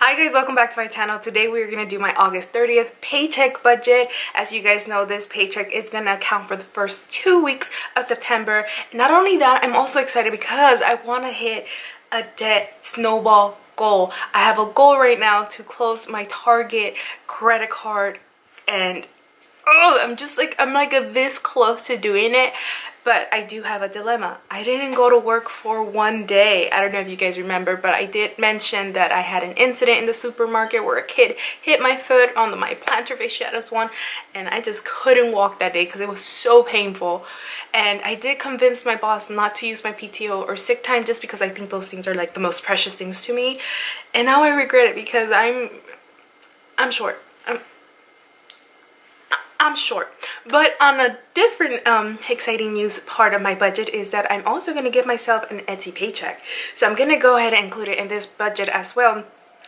Hi guys, welcome back to my channel. Today we're going to do my August 30th paycheck budget. As you guys know, this paycheck is going to account for the first 2 weeks of September. And not only that, I'm also excited because I want to hit a debt snowball goal. I have a goal right now to close my Target credit card, and I'm like this close to doing it. But I do have a dilemma. I didn't go to work for 1 day. I don't know if you guys remember, but I did mention that I had an incident in the supermarket where a kid hit my foot on my plantar fasciitis one, and I just couldn't walk that day because it was so painful. And I did convince my boss not to use my PTO or sick time just because I think those things are like the most precious things to me. And now I regret it because I'm short. I'm short. But on a different exciting news part of my budget is that I'm also going to give myself an Etsy paycheck. So I'm going to go ahead and include it in this budget as well,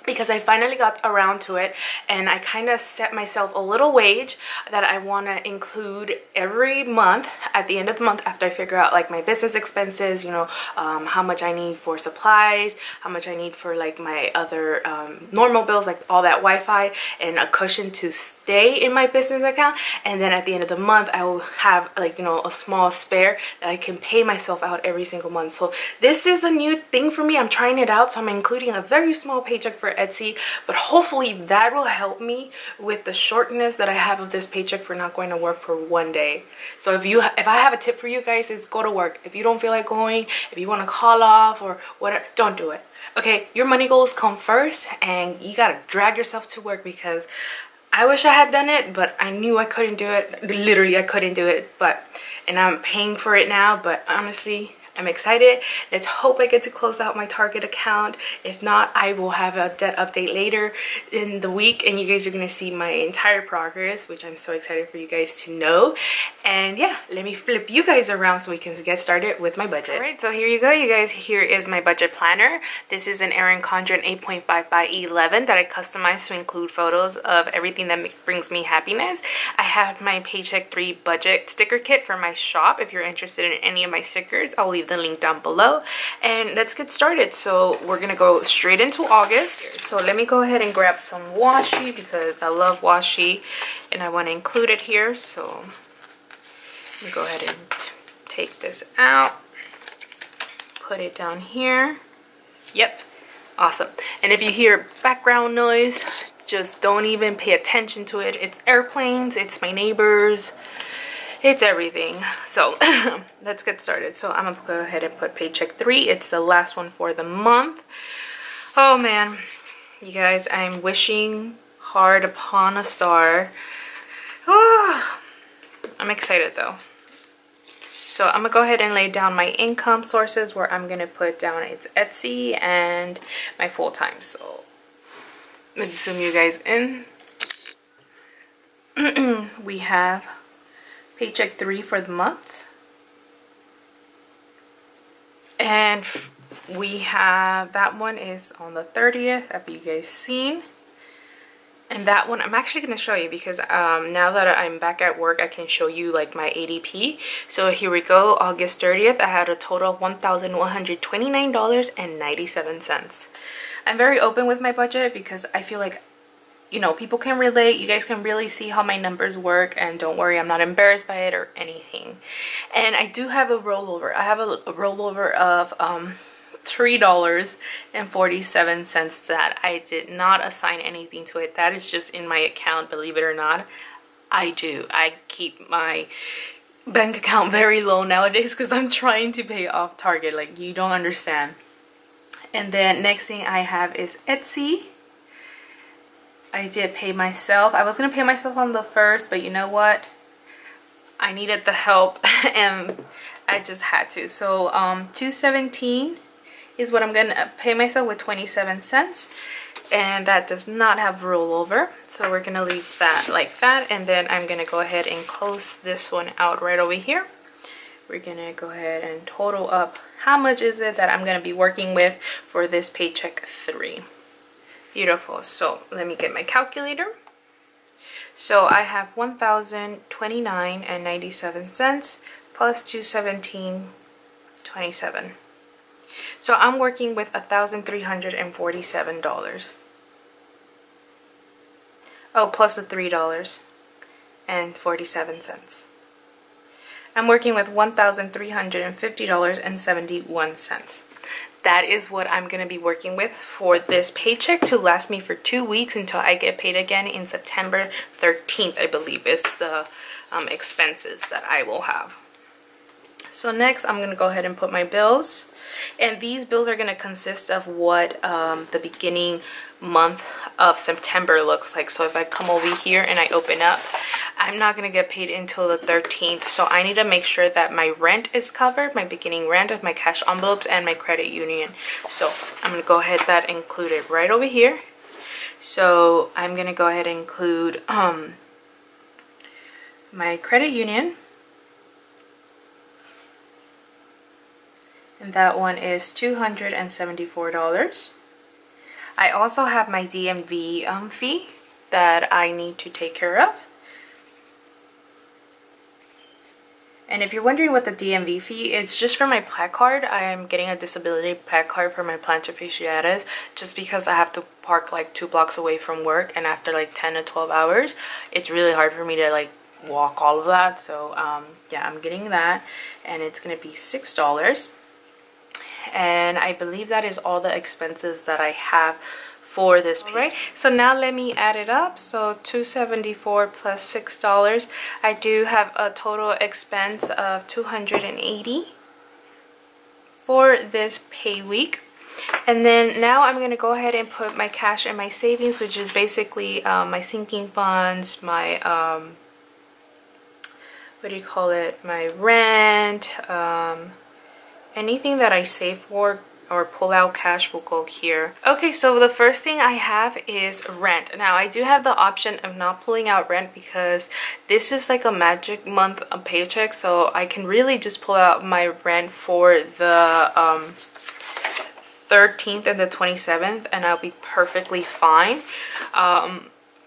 because I finally got around to it, and I kind of set myself a little wage that I want to include every month at the end of the month after I figure out like my business expenses, you know, how much I need for supplies, how much I need for like my other normal bills, like all that Wi-Fi, and a cushion to stay in my business account. And then at the end of the month I will have, like, you know, a small spare that I can pay myself out every single month. So this is a new thing for me. I'm trying it out, so I'm including a very small paycheck for Etsy, but hopefully that will help me with the shortness that I have of this paycheck for not going to work for 1 day. So if I have a tip for you guys, is go to work. If you don't feel like going, if you want to call off or whatever, don't do it. Okay, your money goals come first, and you gotta drag yourself to work, because I wish I had done it, but I knew I couldn't do it. Literally, I couldn't do it, and I'm paying for it now. But honestly, I'm excited. Let's hope I get to close out my Target account. If not, I will have a debt update later in the week, and you guys are going to see my entire progress, which I'm so excited for you guys to know. And yeah, let me flip you guys around so we can get started with my budget. Alright, so here you go, you guys. Here is my budget planner. This is an Erin Condren 8.5 by 11 that I customized to include photos of everything that brings me happiness. I have my Paycheck 3 budget sticker kit for my shop. If you're interested in any of my stickers, I'll leave the link down below, and let's get started. So we're gonna go straight into August. So let me go ahead and grab some washi, because I love washi and I want to include it here. So let me go ahead and take this out, put it down here. Yep, awesome. And if you hear background noise, just don't even pay attention to it. It's airplanes, it's my neighbors, it's everything. So let's get started. So I'm gonna go ahead and put Paycheck 3. It's the last one for the month. Oh man, you guys, I'm wishing hard upon a star. Oh, I'm excited though. So I'm gonna go ahead and lay down my income sources, where I'm gonna put down it's Etsy and my full-time. So let's zoom you guys in. We have Paycheck 3 for the month, and we have that one is on the 30th, have you guys seen? And that one I'm actually going to show you, because now that I'm back at work, I can show you like my ADP. So here we go, August 30th, I had a total of $1,129.97. I'm very open with my budget because I feel like, you know, people can relate. You guys can really see how my numbers work, and don't worry, I'm not embarrassed by it or anything. And I do have a rollover. I have a rollover of $3.47 that I did not assign anything to it. That is just in my account, believe it or not. I keep my bank account very low nowadays because I'm trying to pay off Target. Like, you don't understand. And then next thing I have is Etsy. I did pay myself. I was going to pay myself on the 1st, but you know what? I needed the help and I just had to. So $2.17 is what I'm going to pay myself, with 27 cents. And that does not have rollover. So we're going to leave that like that. And then I'm going to go ahead and close this one out right over here. We're going to go ahead and total up how much is it that I'm going to be working with for this Paycheck 3. Beautiful. So let me get my calculator. So I have $1,029.97 plus $217.27. So I'm working with $1,347. Oh, plus the $3.47. I'm working with $1,350.71. That is what I'm going to be working with for this paycheck to last me for 2 weeks until I get paid again in September 13th, I believe is the expenses that I will have. So next I'm going to go ahead and put my bills. And these bills are going to consist of what the beginning month of September looks like. So if I come over here and I open up, I'm not going to get paid until the 13th. So I need to make sure that my rent is covered, my beginning rent, my cash envelopes, and my credit union. So I'm going to go ahead and include it right over here. So I'm going to go ahead and include my credit union. And that one is $274. I also have my DMV fee that I need to take care of. And if you're wondering what the DMV fee is, it's just for my plaque card. I am getting a disability plaque card for my plantar fasciitis just because I have to park like 2 blocks away from work, and after like 10 to 12 hours, it's really hard for me to like walk all of that. So yeah, I'm getting that, and it's gonna be $6. And I believe that is all the expenses that I have for this page. Right, so now let me add it up. So $274 plus $6, I do have a total expense of $280 for this pay week. And then now I'm going to go ahead and put my cash and my savings, which is basically my sinking funds, my what do you call it, my rent, anything that I save for or pull out cash will go here. Okay, so the first thing I have is rent. Now I do have the option of not pulling out rent because this is like a magic month of paycheck, so I can really just pull out my rent for the 13th and the 27th and I'll be perfectly fine.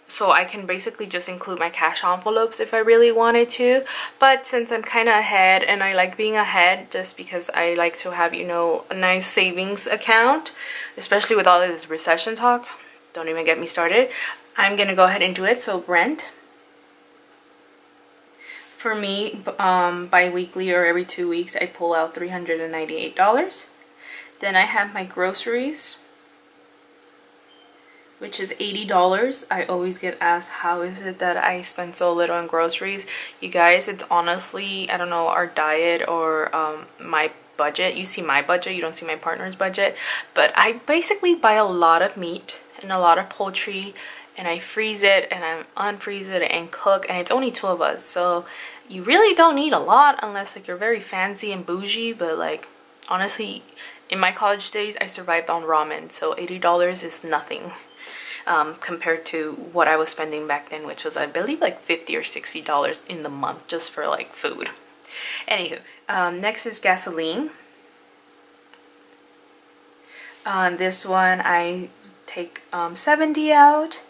So I can basically just include my cash envelopes if I really wanted to. But since I'm kind of ahead, and I like being ahead just because I like to have, you know, a nice savings account, especially with all this recession talk, don't even get me started, I'm going to go ahead and do it. So rent, for me, bi-weekly or every 2 weeks, I pull out $398. Then I have my groceries, which is $80. I always get asked, how is it that I spend so little on groceries? You guys, it's honestly, I don't know, our diet or my budget. You see my budget, you don't see my partner's budget. But I basically buy a lot of meat and a lot of poultry, and I freeze it and I unfreeze it and cook, and it's only 2 of us. So you really don't need a lot unless like you're very fancy and bougie, but like honestly, in my college days, I survived on ramen, so $80 is nothing. Compared to what I was spending back then, which was I believe like $50 or $60 in the month just for like food. Anywho, next is gasoline. On this one I take 70 out.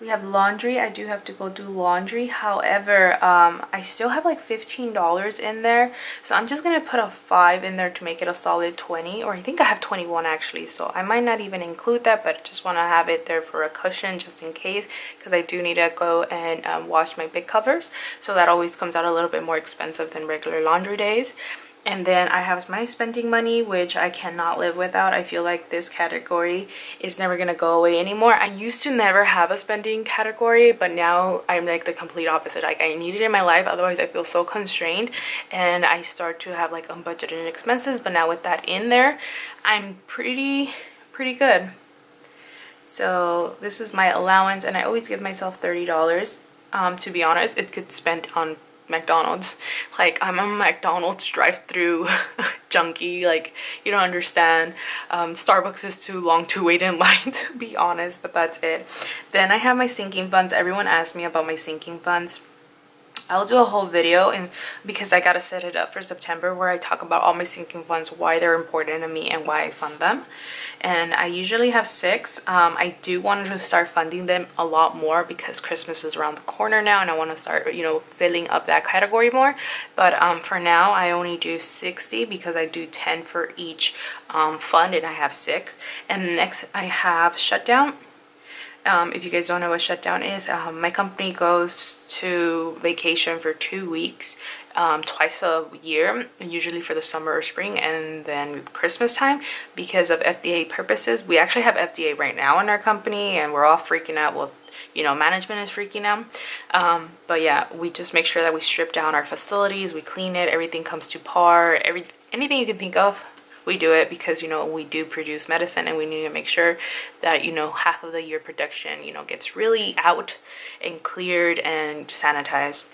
We have laundry. I do have to go do laundry. However, I still have like $15 in there. So I'm just going to put a 5 in there to make it a solid 20. Or I think I have 21 actually. So I might not even include that, but just want to have it there for a cushion just in case. Because I do need to go and wash my big covers. So that always comes out a little bit more expensive than regular laundry days. And then I have my spending money, which I cannot live without. I feel like this category is never going to go away anymore. I used to never have a spending category, but now I'm like the complete opposite. Like I need it in my life, otherwise I feel so constrained and I start to have like unbudgeted expenses. But now with that in there, I'm pretty good. So this is my allowance, and I always give myself $30. To be honest, it gets spent on McDonald's. Like I'm a McDonald's drive-through junkie, like you don't understand. Starbucks is too long to wait in line, to be honest, but that's it. Then I have my sinking funds. Everyone asks me about my sinking funds. I'll do a whole video, and because I gotta set it up for September where I talk about all my sinking funds, why they're important to me and why I fund them. And I usually have 6. I do want to start funding them a lot more because Christmas is around the corner now and I want to start, you know, filling up that category more. But for now I only do 60 because I do 10 for each fund, and I have 6. And next I have shutdown. If you guys don't know what shutdown is, my company goes to vacation for 2 weeks twice a year, usually for the summer or spring, and then Christmas time, because of FDA purposes. We actually have FDA right now in our company, and we're all freaking out. Well, you know, management is freaking out. But yeah, we just make sure that we strip down our facilities, we clean it, everything comes to par, anything you can think of, we do it, because, you know, we do produce medicine, and we need to make sure that, you know, half of the year production, you know, gets really out and cleared and sanitized.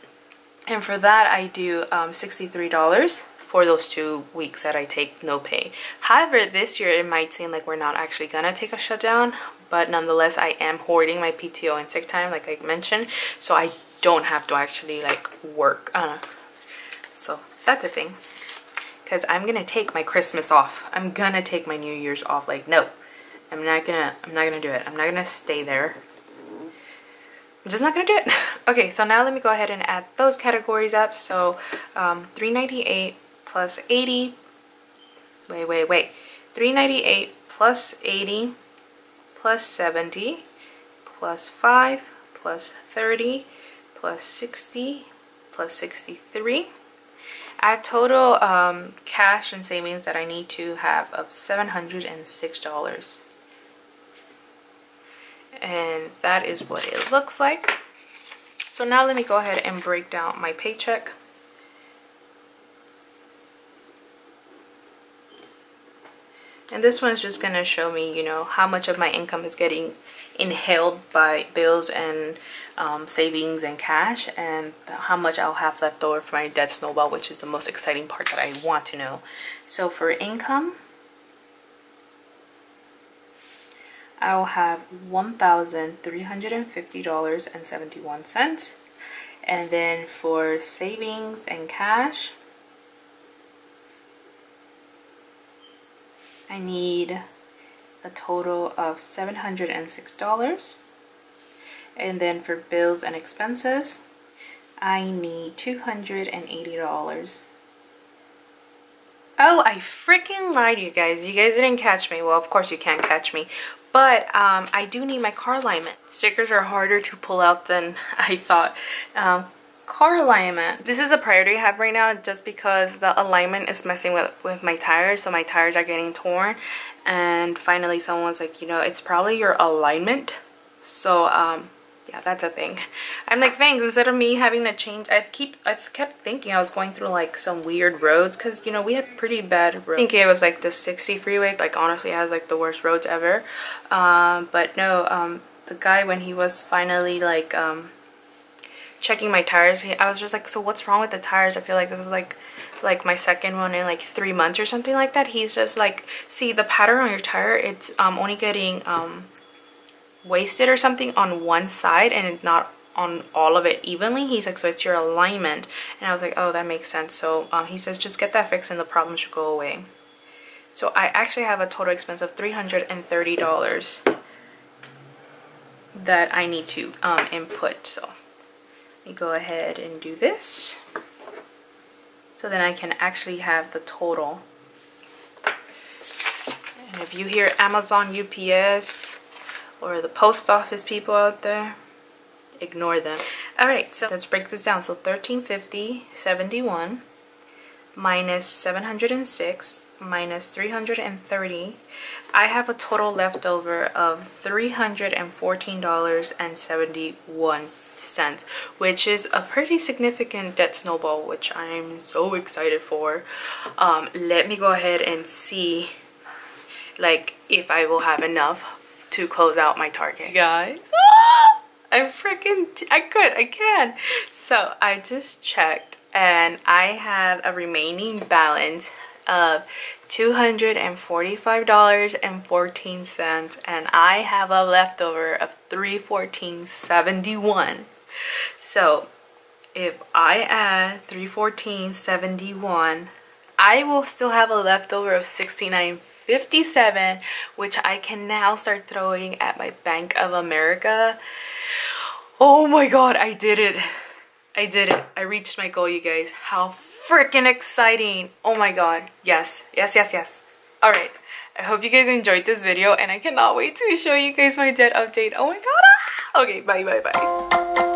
And for that, I do $63 for those 2 weeks that I take no pay. However, this year it might seem like we're not actually gonna take a shutdown, but nonetheless, I am hoarding my PTO and sick time, like I mentioned, so I don't have to actually like work. So that's a thing. Because I'm gonna take my Christmas off. I'm gonna take my New Year's off. Like, no, I'm not gonna do it. I'm not gonna stay there. I'm just not gonna do it. Okay, so now let me go ahead and add those categories up. So $398 plus 80. Wait. $398 plus 80 plus 70 plus 5 plus 30 plus 60 plus 63. I have total cash and savings that I need to have of $706. And that is what it looks like. So now let me go ahead and break down my paycheck. And this one's just gonna show me, you know, how much of my income is getting inhaled by bills and savings and cash, and how much I'll have left over for my debt snowball, which is the most exciting part that I want to know. So for income, I'll have $1,350.71. And then for savings and cash, I need a total of $706. And then for bills and expenses, I need $280. Oh, I freaking lied, you guys. You guys didn't catch me. Well, of course you can't catch me. But I do need my car alignment. Stickers are harder to pull out than I thought. Car alignment. This is a priority I have right now, just because the alignment is messing with my tires. So my tires are getting torn. And finally someone was like, you know, it's probably your alignment. So yeah, that's a thing. I'm like, thanks. Instead of me having to change, I've kept thinking I was going through like some weird roads, because, you know, we have pretty bad roads. I think it was like the 60 freeway, like honestly has like the worst roads ever. But no, the guy, when he was finally like checking my tires, I was just like, so what's wrong with the tires? I feel like this is like my second one in like 3 months or something like that. He's just like, see, the pattern on your tire, it's only getting wasted or something on one side, and it's not on all of it evenly. He's like, so it's your alignment. And I was like, oh, that makes sense. So he says, just get that fixed and the problem should go away. So I actually have a total expense of $330 that I need to input. So let me go ahead and do this, so then I can actually have the total. And if you hear Amazon, UPS, or the post office people out there, ignore them. Alright, so let's break this down. So $1,350.71 minus $706 minus $330. I have a total left over of $314.71, which is a pretty significant debt snowball, which I'm so excited for. Let me go ahead and see, like, if I will have enough to close out my target, guys. I can. So I just checked, and I have a remaining balance of $245.14, and I have a leftover of $314.71. So if I add $314.71, I will still have a leftover of $69.57, which I can now start throwing at my Bank of America. Oh my god, I did it. I did it. I reached my goal, you guys. How freaking exciting. Oh my god. Yes. Yes, yes, yes. Alright. I hope you guys enjoyed this video, and I cannot wait to show you guys my debt update. Oh my god. Okay, bye.